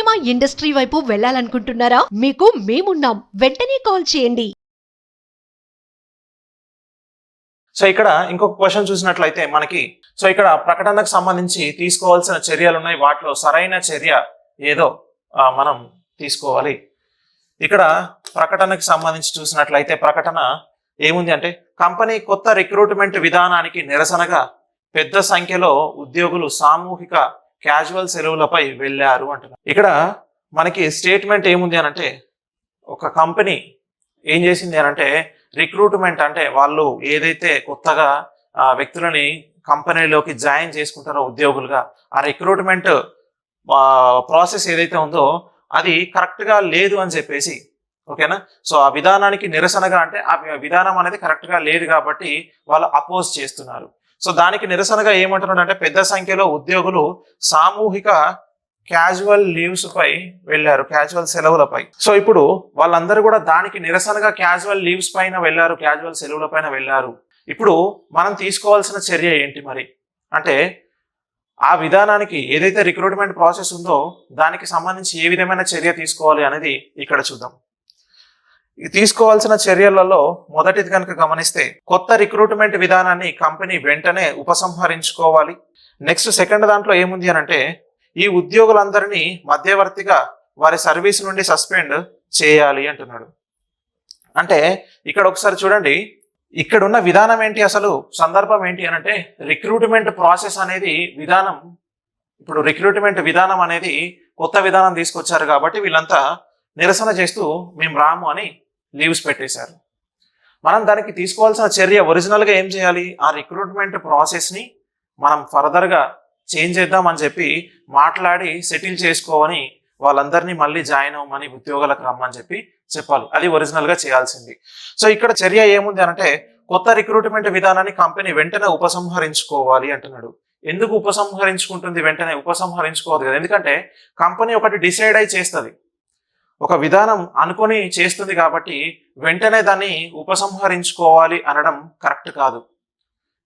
Cinema industry వైపు వెళ్ళాలనుకుంటున్నారా? మీకు మేమున్నాం. వెంటనే కాల్ చేయండి. సో ఇక్కడ ఇంకొక క్వశ్చన్ చూసినట్లయితే మనకి ఇక్కడ ప్రకటనకు సంబంధించి తీసుకోవాల్సిన చర్యలు ఉన్నాయి. వాటిలో సరైన చర్య ఏదో మనం తీసుకోవాలి. ఇక్కడ ప్రకటనకు సంబంధించి చూసినట్లయితే ప్రకటన ఏముంది అంటే, కంపెనీ కొత్త రిక్రూట్మెంట్ విధానానికి నిరసనగా పెద్ద సంఖ్యలో ఉద్యోగులు సామూహిక క్యాజువల్ సెలవులపై వెళ్ళారు అంటున్నారు. ఇక్కడ మనకి స్టేట్మెంట్ ఏముంది అని అంటే, ఒక కంపెనీ ఏం చేసింది అని అంటే, రిక్రూట్మెంట్ అంటే వాళ్ళు ఏదైతే కొత్తగా వ్యక్తులని కంపెనీలోకి జాయిన్ చేసుకుంటారో ఉద్యోగులుగా, ఆ రిక్రూట్మెంట్ ప్రాసెస్ ఏదైతే ఉందో అది కరెక్ట్గా లేదు అని చెప్పేసి, ఓకేనా. సో ఆ విధానానికి నిరసనగా అంటే ఆ విధానం అనేది కరెక్ట్గా లేదు కాబట్టి వాళ్ళు అపోజ్ చేస్తున్నారు. సో దానికి నిరసనగా ఏమంటున్నాడు అంటే, పెద్ద సంఖ్యలో ఉద్యోగులు సామూహిక క్యాజువల్ లీవ్స్ పై వెళ్ళారు, క్యాజువల్ సెలవులపై. సో ఇప్పుడు వాళ్ళందరూ కూడా దానికి నిరసనగా క్యాజువల్ లీవ్స్ పైన వెళ్ళారు, క్యాజువల్ సెలవుల పైన వెళ్ళారు. ఇప్పుడు మనం తీసుకోవాల్సిన చర్య ఏంటి మరి అంటే, ఆ విధానానికి ఏదైతే రిక్రూట్మెంట్ ప్రాసెస్ ఉందో దానికి సంబంధించి ఏ విధమైన చర్య తీసుకోవాలి అనేది ఇక్కడ చూద్దాం. తీసుకోవాల్సిన చర్యలలో మొదటిది కనుక గమనిస్తే, కొత్త రిక్రూట్మెంట్ విధానాన్ని కంపెనీ వెంటనే ఉపసంహరించుకోవాలి. నెక్స్ట్ సెకండ్ దాంట్లో ఏముంది అని అంటే, ఈ ఉద్యోగులందరినీ మధ్యవర్తిగా వారి సర్వీస్ నుండి సస్పెండ్ చేయాలి అంటున్నాడు. అంటే ఇక్కడ ఒకసారి చూడండి, ఇక్కడ ఉన్న విధానం ఏంటి, అసలు సందర్భం ఏంటి అని అంటే, రిక్రూట్మెంట్ ప్రాసెస్ అనేది విధానం. ఇప్పుడు రిక్రూట్మెంట్ విధానం అనేది కొత్త విధానం తీసుకొచ్చారు కాబట్టి వీళ్ళంతా నిరసన చేస్తూ మేము రాము అని లీవ్స్ పెట్టేశారు. మనం దానికి తీసుకోవాల్సిన చర్య ఒరిజినల్గా ఏం చేయాలి, ఆ రిక్రూట్మెంట్ ప్రాసెస్ని మనం ఫర్దర్గా చేంజ్ చేద్దామని చెప్పి మాట్లాడి సెటిల్ చేసుకోవని వాళ్ళందరినీ మళ్ళీ జాయిన్ అవ్వమని ఉద్యోగాలకు రమ్మని చెప్పి చెప్పాలి. అది ఒరిజినల్గా చేయాల్సింది. సో ఇక్కడ చర్య ఏముంది అంటే, కొత్త రిక్రూట్మెంట్ విధానాన్ని కంపెనీ వెంటనే ఉపసంహరించుకోవాలి అంటున్నాడు. ఎందుకు ఉపసంహరించుకుంటుంది? వెంటనే ఉపసంహరించుకోవద్దు కదా, ఎందుకంటే కంపెనీ ఒకటి డిసైడ్ అయి చేస్తుంది, ఒక విధానం అనుకొని చేస్తుంది కాబట్టి వెంటనే దాన్ని ఉపసంహరించుకోవాలి అనడం కరెక్ట్ కాదు.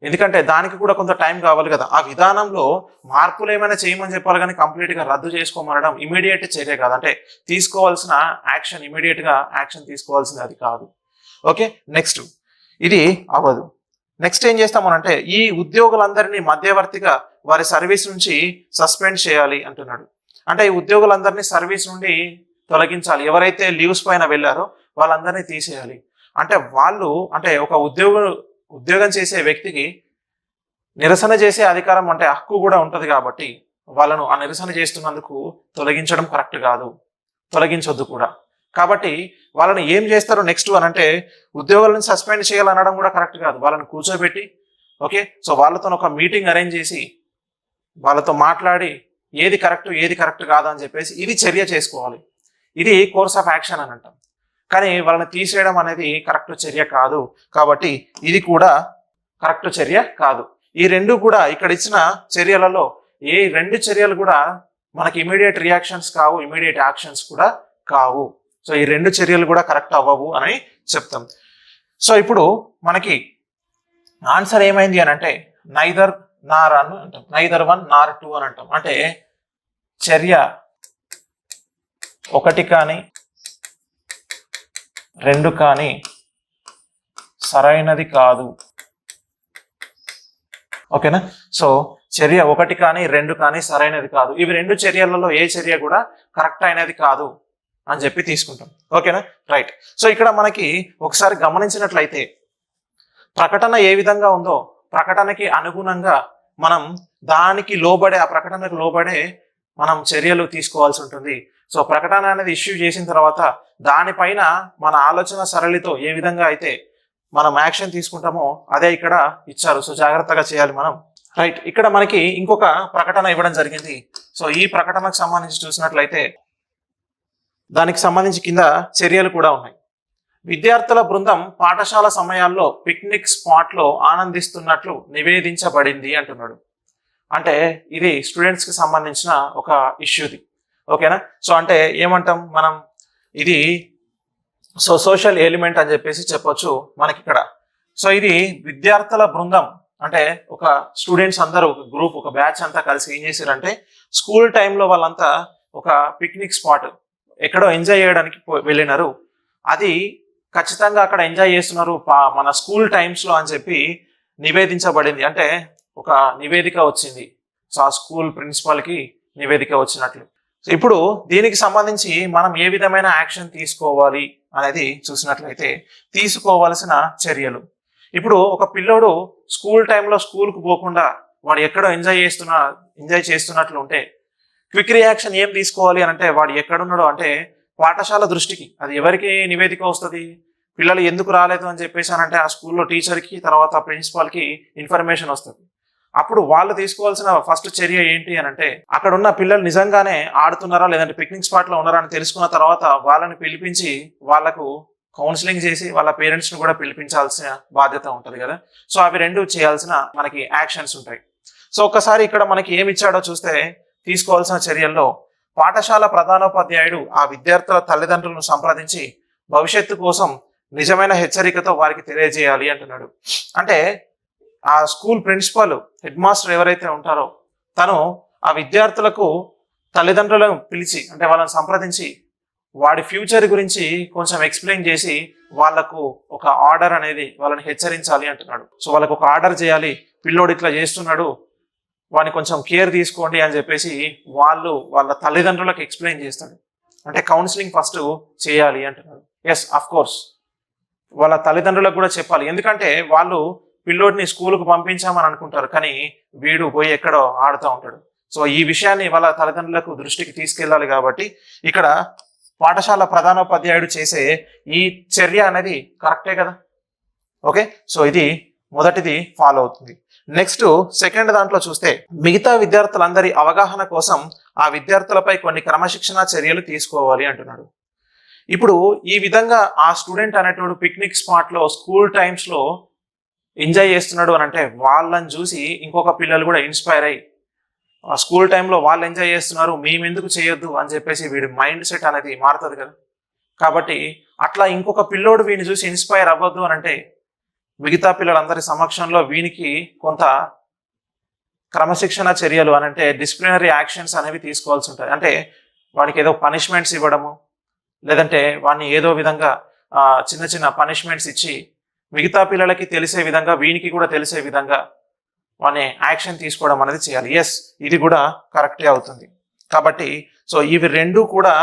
ఎందుకంటే దానికి కూడా కొంత టైం కావాలి కదా. ఆ విధానంలో మార్పులు ఏమైనా చేయమని చెప్పాలి కానీ కంప్లీట్గా రద్దు చేసుకోమనడం ఇమీడియట్ చర్య కాదు. అంటే తీసుకోవాల్సిన యాక్షన్ ఇమీడియట్గా యాక్షన్ తీసుకోవాల్సింది అది కాదు. ఓకే, నెక్స్ట్ ఇది అవ్వదు. నెక్స్ట్ ఏం చేస్తామనంటే, ఈ ఉద్యోగులందరినీ మధ్యవర్తిగా వారి సర్వీస్ నుంచి సస్పెండ్ చేయాలి అంటున్నాడు. అంటే ఈ ఉద్యోగులందరినీ సర్వీస్ నుండి తొలగించాలి. ఎవరైతే లీవ్స్ పైన వెళ్ళారో వాళ్ళందరినీ తీసేయాలి. అంటే వాళ్ళు అంటే ఒక ఉద్యోగం చేసే వ్యక్తికి నిరసన చేసే అధికారం అంటే హక్కు కూడా ఉంటుంది కాబట్టి వాళ్ళను ఆ నిరసన చేస్తున్నందుకు తొలగించడం కరెక్ట్ కాదు, తొలగించొద్దు కూడా. కాబట్టి వాళ్ళని ఏం చేస్తారు నెక్స్ట్ అని అంటే, ఉద్యోగులను సస్పెండ్ చేయాలనడం కూడా కరెక్ట్ కాదు. వాళ్ళని కూర్చోబెట్టి ఓకే, సో వాళ్ళతో ఒక మీటింగ్ అరేంజ్ చేసి వాళ్ళతో మాట్లాడి ఏది కరెక్ట్ కాదు అని చెప్పేసి ఇది చర్య చేసుకోవాలి. ఇది కోర్స్ ఆఫ్ యాక్షన్ అని అంటాం. కానీ వాళ్ళని తీసేయడం అనేది కరెక్ట్ చర్య కాదు. కాబట్టి ఇది కూడా కరెక్ట్ చర్య కాదు. ఈ రెండు కూడా ఇక్కడ ఇచ్చిన చర్యలలో ఏ రెండు చర్యలు కూడా మనకి ఇమీడియట్ రియాక్షన్స్ కావు, ఇమీడియట్ యాక్షన్స్ కూడా కావు. సో ఈ రెండు చర్యలు కూడా కరెక్ట్ అవ్వవు అని చెప్తాం. సో ఇప్పుడు మనకి ఆన్సర్ ఏమైంది అని అంటే, నైదర్ నార్ అని అంటాం, నైదర్ 1 నార్ 2 అని అంటాం. అంటే చర్య 1 కానీ 2 కానీ సరైనది కాదు. ఓకేనా. సో చర్య 1 కానీ 2 కానీ సరైనది కాదు. ఇవి రెండు చర్యలలో ఏ చర్య కూడా కరెక్ట్ అయినది కాదు అని చెప్పి తీసుకుంటాం. ఓకేనా, రైట్. సో ఇక్కడ మనకి ఒకసారి గమనించినట్లయితే ప్రకటన ఏ విధంగా ఉందో ప్రకటనకి అనుగుణంగా మనం దానికి లోబడే, ఆ ప్రకటనకు లోబడే మనం చర్యలు తీసుకోవాల్సి ఉంటుంది. సో ప్రకటన అనేది ఇష్యూ చేసిన తర్వాత దానిపైన మన ఆలోచన సరళితో ఏ విధంగా అయితే మనం యాక్షన్ తీసుకుంటామో అదే ఇక్కడ ఇచ్చారు. సో జాగ్రత్తగా చేయాలి మనం, రైట్. ఇక్కడ మనకి ఇంకొక ప్రకటన ఇవ్వడం జరిగింది. సో ఈ ప్రకటనకు సంబంధించి చూసినట్లయితే దానికి సంబంధించి కింద చర్యలు కూడా ఉన్నాయి. విద్యార్థుల బృందం పాఠశాల సమయాల్లో పిక్నిక్ స్పాట్లో ఆనందిస్తున్నట్లు నివేదించబడింది అంటున్నాడు. అంటే ఇది స్టూడెంట్స్కి సంబంధించిన ఒక ఇష్యూది. ఓకేనా. సో అంటే ఏమంటాం మనం, ఇది సోషల్ ఎలిమెంట్ అని చెప్పేసి చెప్పొచ్చు మనకి ఇక్కడ. సో ఇది విద్యార్థుల బృందం అంటే ఒక స్టూడెంట్స్ అందరూ ఒక గ్రూప్, ఒక బ్యాచ్ అంతా కలిసి ఏం చేశారంటే, స్కూల్ టైంలో వాళ్ళంతా ఒక పిక్నిక్ స్పాట్ ఎక్కడో ఎంజాయ్ చేయడానికి వెళ్ళినారు. అది ఖచ్చితంగా అక్కడ ఎంజాయ్ చేస్తున్నారు మన స్కూల్ టైమ్స్లో అని చెప్పి నివేదించబడింది. అంటే ఒక నివేదిక వచ్చింది. సో ఆ స్కూల్ ప్రిన్సిపాల్కి నివేదిక వచ్చినట్లు. సో ఇప్పుడు దీనికి సంబంధించి మనం ఏ విధమైన యాక్షన్ తీసుకోవాలి అనేది చూసినట్లయితే తీసుకోవాల్సిన చర్యలు. ఇప్పుడు ఒక పిల్లోడు స్కూల్ టైంలో స్కూల్కి పోకుండా వాడు ఎక్కడో ఎంజాయ్ చేస్తున్నట్లు ఉంటే క్విక్ రియాక్షన్ ఏం తీసుకోవాలి అని అంటే వాడు ఎక్కడున్నాడో అంటే పాఠశాల దృష్టికి అది ఎవరికి నివేదిక వస్తుంది, పిల్లలు ఎందుకు రాలేదు అని చెప్పేసి అంటే ఆ స్కూల్లో టీచర్కి తర్వాత ప్రిన్సిపాల్కి ఇన్ఫర్మేషన్ వస్తుంది. అప్పుడు వాళ్ళు తీసుకోవాల్సిన ఫస్ట్ చర్య ఏంటి అని అంటే అక్కడ ఉన్న పిల్లలు నిజంగానే ఆడుతున్నారా లేదంటే పిక్నిక్ స్పాట్లో ఉన్నారా అని తెలుసుకున్న తర్వాత వాళ్ళని పిలిపించి వాళ్ళకు కౌన్సిలింగ్ చేసి వాళ్ళ పేరెంట్స్ని కూడా పిలిపించాల్సిన బాధ్యత ఉంటుంది కదా. సో అవి రెండు చేయాల్సిన మనకి యాక్షన్స్ ఉంటాయి. సో ఒక్కసారి ఇక్కడ మనకి ఏమి ఇచ్చాడో చూస్తే తీసుకోవాల్సిన చర్యల్లో పాఠశాల ప్రధానోపాధ్యాయుడు ఆ విద్యార్థుల తల్లిదండ్రులను సంప్రదించి భవిష్యత్తు కోసం నిజమైన హెచ్చరికతో వారికి తెలియజేయాలి అంటున్నాడు. అంటే ఆ స్కూల్ ప్రిన్సిపల్ హెడ్ మాస్టర్ ఎవరైతే ఉంటారో తను ఆ విద్యార్థులకు తల్లిదండ్రులను పిలిచి అంటే వాళ్ళని సంప్రదించి వాడి ఫ్యూచర్ గురించి కొంచెం ఎక్స్ప్లెయిన్ చేసి వాళ్ళకు ఒక ఆర్డర్ అనేది వాళ్ళని హెచ్చరించాలి అంటున్నాడు. సో వాళ్ళకు ఒక ఆర్డర్ చేయాలి, పిల్లోడు ఇట్లా చేస్తున్నాడు, వాడిని కొంచెం కేర్ తీసుకోండి అని చెప్పేసి వాళ్ళ తల్లిదండ్రులకు ఎక్స్ప్లెయిన్ చేస్తాడు. అంటే కౌన్సిలింగ్ ఫస్ట్ చేయాలి అంటున్నాడు. ఎస్, అఫ్ కోర్స్ వాళ్ళ తల్లిదండ్రులకు కూడా చెప్పాలి. ఎందుకంటే వాళ్ళు పిల్లోడిని స్కూల్కు పంపించామని అనుకుంటారు, కానీ వీడు పోయి ఎక్కడో ఆడుతూ ఉంటాడు. సో ఈ విషయాన్ని వాళ్ళ తల్లిదండ్రులకు దృష్టికి తీసుకెళ్ళాలి. కాబట్టి ఇక్కడ పాఠశాల ప్రధానోపాధ్యాయుడు చేసే ఈ చర్య అనేది కరెక్టే కదా. ఓకే, సో ఇది మొదటిది ఫాలో అవుతుంది. నెక్స్ట్ సెకండ్ దాంట్లో చూస్తే మిగతా విద్యార్థులందరి అవగాహన కోసం ఆ విద్యార్థులపై కొన్ని క్రమశిక్షణ చర్యలు తీసుకోవాలి అంటున్నాడు. ఇప్పుడు ఈ విధంగా ఆ స్టూడెంట్ అనేటోడు పిక్నిక్ స్పాట్లో స్కూల్ టైమ్స్లో ఎంజాయ్ చేస్తున్నాడు అని అంటే వాళ్ళని చూసి ఇంకొక పిల్లలు కూడా ఇన్స్పైర్ అయ్యి ఆ స్కూల్ టైంలో వాళ్ళు ఎంజాయ్ చేస్తున్నారు మేము ఎందుకు చేయొద్దు అని చెప్పేసి వీడి మైండ్ సెట్ అనేది మారుతుంది కదా. కాబట్టి అట్లా ఇంకొక పిల్లోడు వీడిని చూసి ఇన్స్పైర్ అవ్వద్దు అని అంటే మిగతా పిల్లలందరి సమక్షంలో వీనికి కొంత క్రమశిక్షణ చర్యలు అని అంటే డిసిప్లినరీ యాక్షన్స్ అనేవి తీసుకోవాల్సి ఉంటుంది. అంటే వానికి ఏదో పనిష్మెంట్స్ ఇవ్వడము లేదంటే వాడిని ఏదో విధంగా చిన్న చిన్న పనిష్మెంట్స్ ఇచ్చి మిగతా పిల్లలకి తెలిసే విధంగా వీనికి కూడా తెలిసే విధంగా వాడిని యాక్షన్ తీసుకోవడం అనేది చేయాలి. ఎస్, ఇది కూడా కరెక్టే అవుతుంది. కాబట్టి సో ఇవి రెండు కూడా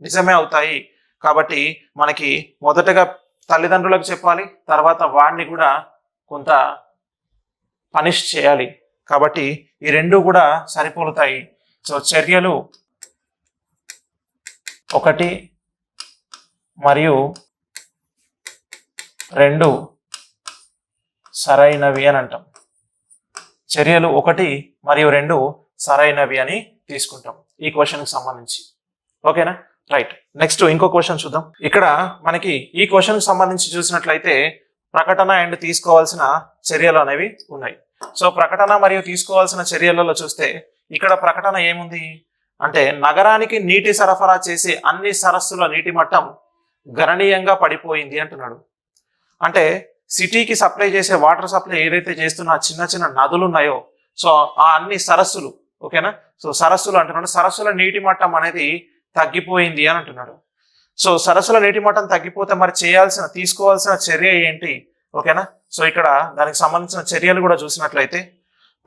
నిజమే అవుతాయి. కాబట్టి మనకి మొదటగా తల్లిదండ్రులకు చెప్పాలి, తర్వాత వాడిని కూడా కొంత పనిష్ చేయాలి. కాబట్టి ఈ రెండు కూడా సరిపోలుతాయి. సో చర్యలు 1 మరియు 2 సరైనవి అని అంటాం. చర్యలు 1 మరియు 2 సరైనవి అని తీసుకుంటాం ఈ క్వశ్చన్కి సంబంధించి. ఓకేనా, రైట్. నెక్స్ట్ ఇంకో క్వశ్చన్ చూద్దాం. ఇక్కడ మనకి ఈ క్వశ్చన్కి సంబంధించి చూసినట్లయితే ప్రకటన అండ్ తీసుకోవాల్సిన చర్యలు అనేవి ఉన్నాయి. సో ప్రకటన మరియు తీసుకోవాల్సిన చర్యలలో చూస్తే ఇక్కడ ప్రకటన ఏముంది అంటే నగరానికి నీటి సరఫరా చేసే అన్ని సరస్సుల నీటి మట్టం గణనీయంగా పడిపోయింది అంటున్నాడు. అంటే సిటీకి సప్లై చేసే వాటర్ సప్లై ఏదైతే చేస్తున్న చిన్న చిన్న నదులు ఉన్నాయో సో ఆ అన్ని సరస్సులు, ఓకేనా, సో సరస్సులు అంటున్నాడు, సరస్సుల నీటి మట్టం అనేది తగ్గిపోయింది అని అంటున్నాడు. సో సరస్సుల నీటి మట్టం తగ్గిపోతే మరి తీసుకోవాల్సిన చర్య ఏంటి, ఓకేనా. సో ఇక్కడ దానికి సంబంధించిన చర్యలు కూడా చూసినట్లయితే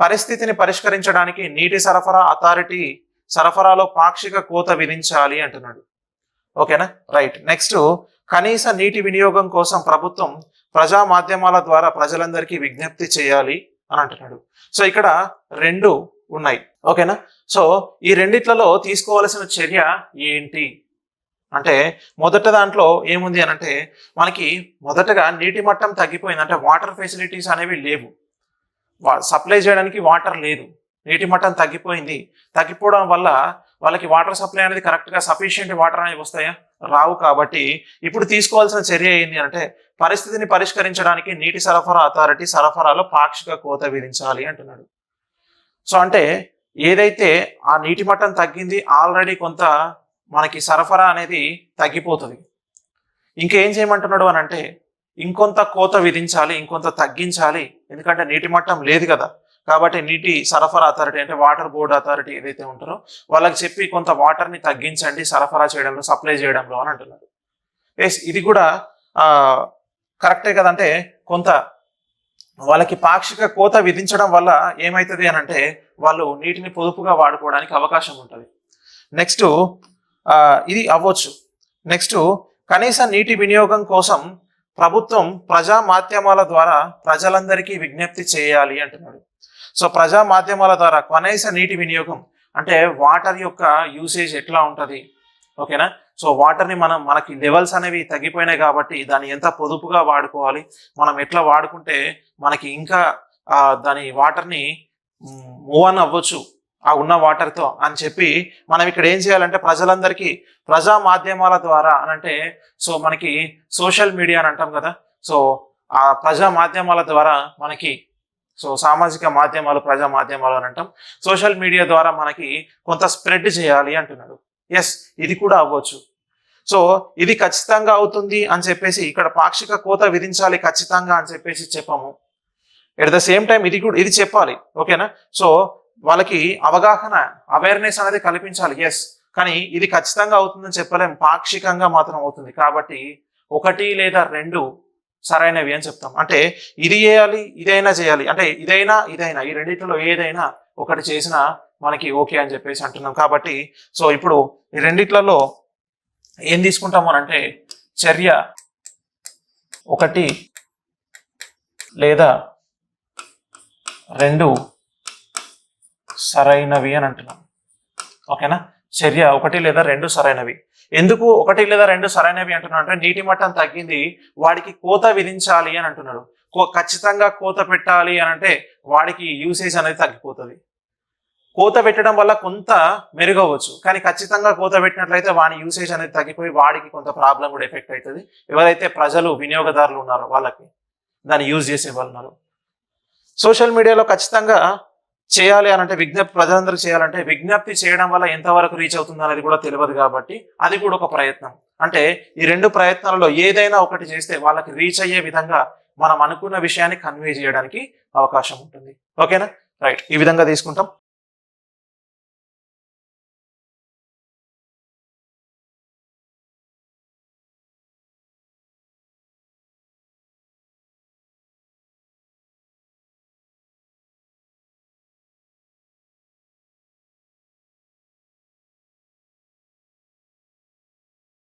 పరిస్థితిని పరిష్కరించడానికి నీటి సరఫరా అథారిటీ సరఫరాలో పాక్షిక కోత విధించాలి అంటున్నాడు. ఓకేనా, రైట్. నెక్స్ట్ కనీస నీటి వినియోగం కోసం ప్రభుత్వం ప్రజా మాధ్యమాల ద్వారా ప్రజలందరికీ విజ్ఞప్తి చేయాలి అని అంటున్నాడు. సో ఇక్కడ 2 ఉన్నాయి, ఓకేనా. సో ఈ రెండిట్లలో తీసుకోవాల్సిన చర్య ఏంటి అంటే మొదట దాంట్లో ఏముంది అని అంటే మనకి మొదటగా నీటి మట్టం తగ్గిపోయింది. అంటే వాటర్ ఫెసిలిటీస్ అనేవి లేవు, సప్లై చేయడానికి వాటర్ లేదు, నీటి మట్టం తగ్గిపోయింది. తగ్గిపోవడం వల్ల వాళ్ళకి వాటర్ సప్లై అనేది కరెక్ట్గా సఫిషియెంట్ వాటర్ అనేవి వస్తాయా, రావు. కాబట్టి ఇప్పుడు తీసుకోవాల్సిన చర్య ఏంటి అంటే పరిస్థితిని పరిష్కరించడానికి నీటి సరఫరా అథారిటీ సరఫరాలో పాక్షిక కోత విధించాలి అంటున్నాడు. సో అంటే ఏదైతే ఆ నీటి మట్టం తగ్గింది, ఆల్రెడీ కొంత మనకి సరఫరా అనేది తగ్గిపోతుంది. ఇంకేం చేయమంటున్నాడు అని అంటే ఇంకొంత కోత విధించాలి, ఇంకొంత తగ్గించాలి. ఎందుకంటే నీటి మట్టం లేదు కదా, కాబట్టి నీటి సరఫరా అథారిటీ అంటే వాటర్ బోర్డ్ అథారిటీ ఏదైతే ఉంటారో వాళ్ళకి చెప్పి కొంత వాటర్ని తగ్గించండి సరఫరా చేయడంలో, సప్లై చేయడంలో అని అంటున్నారు. ఎస్, ఇది కూడా కరెక్టే కదంటే కొంత వాళ్ళకి పాక్షిక కోత విధించడం వల్ల ఏమవుతుంది అని అంటే వాళ్ళు నీటిని పొదుపుగా వాడుకోవడానికి అవకాశం ఉంటుంది. నెక్స్ట్ ఇది అవ్వచ్చు. నెక్స్ట్ కనీస నీటి వినియోగం కోసం ప్రభుత్వం ప్రజా మాధ్యమాల ద్వారా ప్రజలందరికీ విజ్ఞప్తి చేయాలి అంటున్నాడు. సో ప్రజా మాధ్యమాల ద్వారా కనీస నీటి వినియోగం అంటే వాటర్ యొక్క యూసేజ్ ఎట్లా ఉంటుంది, ఓకేనా. సో వాటర్ని మనకి లెవెల్స్ అనేవి తగ్గిపోయినాయి కాబట్టి దాన్ని ఎంత పొదుపుగా వాడుకోవాలి, మనం ఎట్లా వాడుకుంటే మనకి ఇంకా దాని వాటర్ని మూవ్ ఆన్ అవ్వచ్చు ఆ ఉన్న వాటర్తో అని చెప్పి మనం ఇక్కడ ఏం చేయాలంటే ప్రజలందరికీ ప్రజా మాధ్యమాల ద్వారా అని అంటే సో మనకి సోషల్ మీడియా అని అంటాం కదా, సో ఆ ప్రజా మాధ్యమాల ద్వారా మనకి సో సామాజిక మాధ్యమాలు ప్రజా మాధ్యమాలు అని అంటాం, సోషల్ మీడియా ద్వారా మనకి కొంత స్ప్రెడ్ చేయాలి అంటున్నాడు. ఎస్, ఇది కూడా అవ్వచ్చు. సో ఇది ఖచ్చితంగా అవుతుంది అని చెప్పేసి ఇక్కడ పాక్షిక కోత విధించాలి ఖచ్చితంగా అని చెప్పేసి చెప్పాము. ఎట్ ద సేమ్ టైం ఇది చెప్పాలి, ఓకేనా. సో వాళ్ళకి అవేర్నెస్ అనేది కల్పించాలి. ఎస్, కానీ ఇది ఖచ్చితంగా అవుతుందని చెప్పలేం, పాక్షికంగా మాత్రం అవుతుంది. కాబట్టి 1 లేదా 2 సరైనవి అని చెప్తాం. అంటే ఇది చేయాలి, ఇదైనా చేయాలి, అంటే ఇదైనా ఈ రెండిట్లో ఏదైనా ఒకటి చేసినా మనకి ఓకే అని చెప్పేసి అంటున్నాం. కాబట్టి సో ఇప్పుడు ఈ రెండిట్లలో ఏం తీసుకుంటాము అని అంటే చర్య 1 లేదా 2 సరైనవి అని అంటున్నాం, ఓకేనా. చర్య 1 లేదా 2 సరైనవి. ఎందుకు 1 లేదా 2 సరైనవి అంటున్నాడు అంటే నీటి మట్టం తగ్గింది, వాడికి కోత విధించాలి అని అంటున్నాడు. ఖచ్చితంగా కోత పెట్టాలి అని అంటే వాడికి యూసేజ్ అనేది తగ్గిపోతుంది. కోత పెట్టడం వల్ల కొంత మెరుగవచ్చు, కానీ ఖచ్చితంగా కోత పెట్టినట్లయితే వాడి యూసేజ్ అనేది తగ్గిపోయి వాడికి కొంత ప్రాబ్లం కూడా ఎఫెక్ట్ అవుతుంది. ఎవరైతే ప్రజలు వినియోగదారులు ఉన్నారో వాళ్ళకి, దాన్ని యూజ్ చేసే వాళ్ళు ఉన్నారు. సోషల్ మీడియాలో ఖచ్చితంగా చేయాలి అని అంటే ప్రజలందరికీ చేయాలంటే విజ్ఞప్తి చేయడం వల్ల ఎంతవరకు రీచ్ అవుతుంది అనేది కూడా తెలియదు. కాబట్టి అది కూడా ఒక ప్రయత్నం. అంటే ఈ 2 ప్రయత్నాలలో ఏదైనా ఒకటి చేస్తే వాళ్ళకి రీచ్ అయ్యే విధంగా మనం అనుకున్న విషయాన్ని కన్వే చేయడానికి అవకాశం ఉంటుంది, ఓకేనా. రైట్, ఈ విధంగా తీసుకుంటాం.